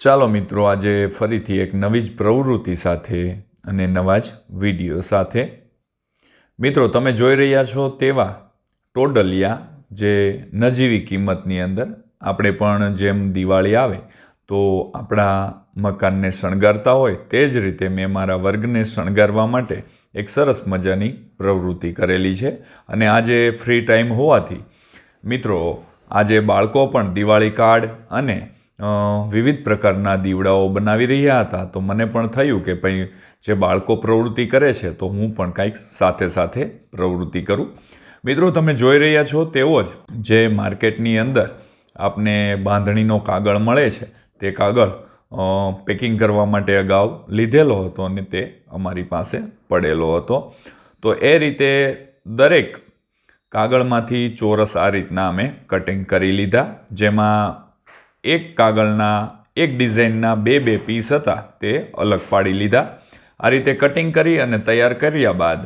ચાલો મિત્રો, આજે ફરીથી એક નવી જ પ્રવૃત્તિ સાથે અને નવા જ વિડીયો સાથે મિત્રો તમે જોઈ રહ્યા છો તેવા ટોડલિયા જે નજીવી કિંમતની અંદર આપણે પણ જેમ દિવાળી આવે તો આપણા મકાનને શણગારતા હોય તે જ રીતે મેં મારા વર્ગને શણગારવા માટે એક સરસ મજાની પ્રવૃત્તિ કરેલી છે. અને આજે ફ્રી ટાઈમ હોવાથી મિત્રો આજે બાળકો પણ દિવાળી કાર્ડ અને વિવિધ પ્રકારના દીવડાઓ બનાવી રહ્યા હતા. તો મને પણ થયું કે ભાઈ જે બાળકો પ્રવૃત્તિ કરે છે તો હું પણ કંઈક સાથે સાથે પ્રવૃત્તિ કરું. મિત્રો તમે જોઈ રહ્યા છો તેવો જ જે માર્કેટની અંદર આપને બાંધણીનો કાગળ મળે છે તે કાગળ પેકિંગ કરવા માટે અગાઉ લીધેલો હતો અને તે અમારી પાસે પડેલો હતો. તો એ રીતે દરેક કાગળમાંથી ચોરસ આ રીતના અમે કટિંગ કરી લીધા, જેમાં એક કાગળના એક ડિઝાઇનના બે પીસ હતા તે અલગ પાડી લીધા. આ રીતે કટિંગ કરી અને તૈયાર કર્યા બાદ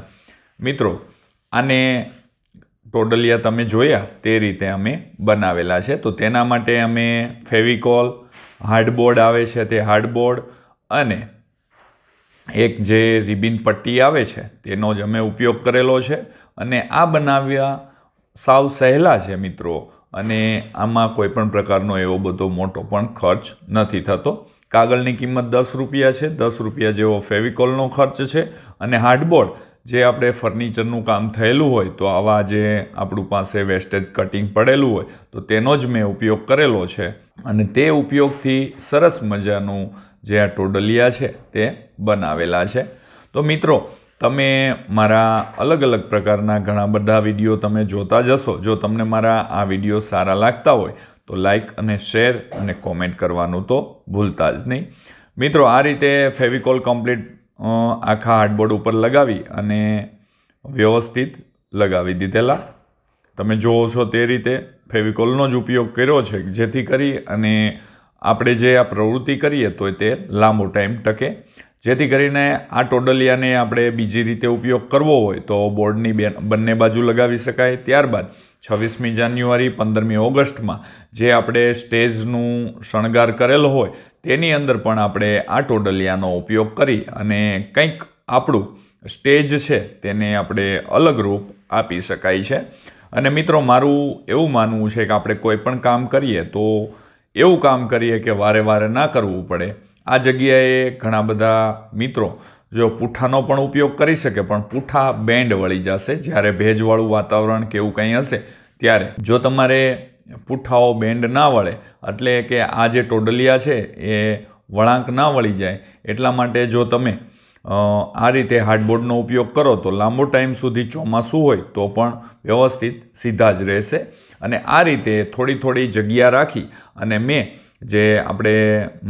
મિત્રો આને ટોડલિયા તમે જોયા તે રીતે અમે બનાવેલા છે. તો તેના માટે અમે ફેવિકોલ, હાર્ડબોર્ડ આવે છે તે હાર્ડબોર્ડ અને એક જે રિબિન પટ્ટી આવે છે તેનો જ અમે ઉપયોગ કરેલો છે. અને આ બનાવ્યા સાવ સહેલા છે મિત્રો, અને આમાં કોઈ પણ પ્રકારનો એવો બધો મોટો પણ ખર્ચ નથી થતો. કાગળની કિંમત 10 રૂપિયા છે, 10 રૂપિયા જેવો ફેવિકોલનો ખર્ચ છે. અને હાર્ડબોર્ડ જે આપણે ફર્નિચરનું કામ થયેલું હોય તો આવા જે આપણું પાસે વેસ્ટેજ કટિંગ પડેલું હોય તો તેનો જ મેં ઉપયોગ કરેલો છે. અને તે ઉપયોગથી સરસ મજાનું જે આ ટોડલિયા છે તે બનાવેલા છે. તો મિત્રો તમે મારા અલગ અલગ પ્રકારના ઘણા બધા વિડીયો તમે જોતા જશો. જો તમને મારા આ વિડીયો સારા લાગતા હોય તો લાઈક અને શેર અને કોમેન્ટ કરવાનું તો ભૂલતા જ નહીં. મિત્રો આ રીતે ફેવિકોલ કમ્પ્લીટ આખા હાર્ડબોર્ડ ઉપર લગાવી અને વ્યવસ્થિત લગાવી દીધેલા. તમે જુઓ છો તે રીતે ફેવિકોલનો જ ઉપયોગ કર્યો છે જેથી કરી અને આપણે જે આ પ્રવૃત્તિ કરીએ તો તે લાંબો ટાઈમ ટકે. જેથી કરીને આ ટોડલિયાને આપણે બીજી રીતે ઉપયોગ કરવો હોય તો બોર્ડની બંને બાજુ લગાવી શકાય. ત્યારબાદ 26મી જાન્યુઆરી 15મી ઓગસ્ટમાં જે આપણે સ્ટેજનું શણગાર કરેલો હોય તેની અંદર પણ આપણે આ ટોડલિયાનો ઉપયોગ કરી અને કંઈક આપણું સ્ટેજ છે તેને આપણે અલગ રૂપ આપી શકાય છે. અને મિત્રો મારું એવું માનવું છે કે આપણે કોઈ પણ કામ કરીએ તો એવું કામ કરીએ કે વારે વારે ના કરવું પડે. આ જગ્યાએ ઘણા બધા મિત્રો જો પૂઠાનો પણ ઉપયોગ કરી શકે, પણ પૂઠા બેન્ડ વળી જશે જ્યારે ભેજવાળું વાતાવરણ કે એવું કંઈ હશે ત્યારે. જો તમારે પૂઠાઓ બેન્ડ ના વળે એટલે કે આ જે ટોડલિયા છે એ વળાંક ના વળી જાય એટલા માટે જો તમે આ રીતે હાર્ડબોર્ડનો ઉપયોગ કરો તો લાંબો ટાઈમ સુધી ચોમાસું હોય તો પણ વ્યવસ્થિત સીધા જ રહેશે. અને આ રીતે થોડી થોડી જગ્યા રાખી અને મેં જે આપણે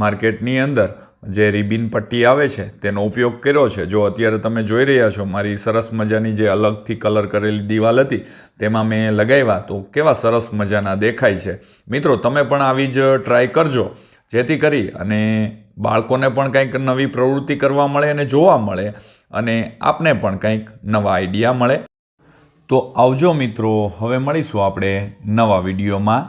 માર્કેટની અંદર જે રિબિન પટ્ટી આવે છે તેનો ઉપયોગ કર્યો છે. જો અત્યારે તમે જોઈ રહ્યા છો મારી સરસ મજાની જે અલગથી કલર કરેલી દિવાલ હતી તેમાં મેં લગાવ્યા તો કેવા સરસ મજાના દેખાય છે. મિત્રો તમે પણ આવી જ ટ્રાય કરજો જેથી કરી અને બાળકોને પણ કંઈક નવી પ્રવૃત્તિ કરવા મળે અને જોવા મળે અને આપને પણ કંઈક નવા આઈડિયા મળે. તો આવજો મિત્રો, હવે મળીશું આપણે નવા વિડીયોમાં.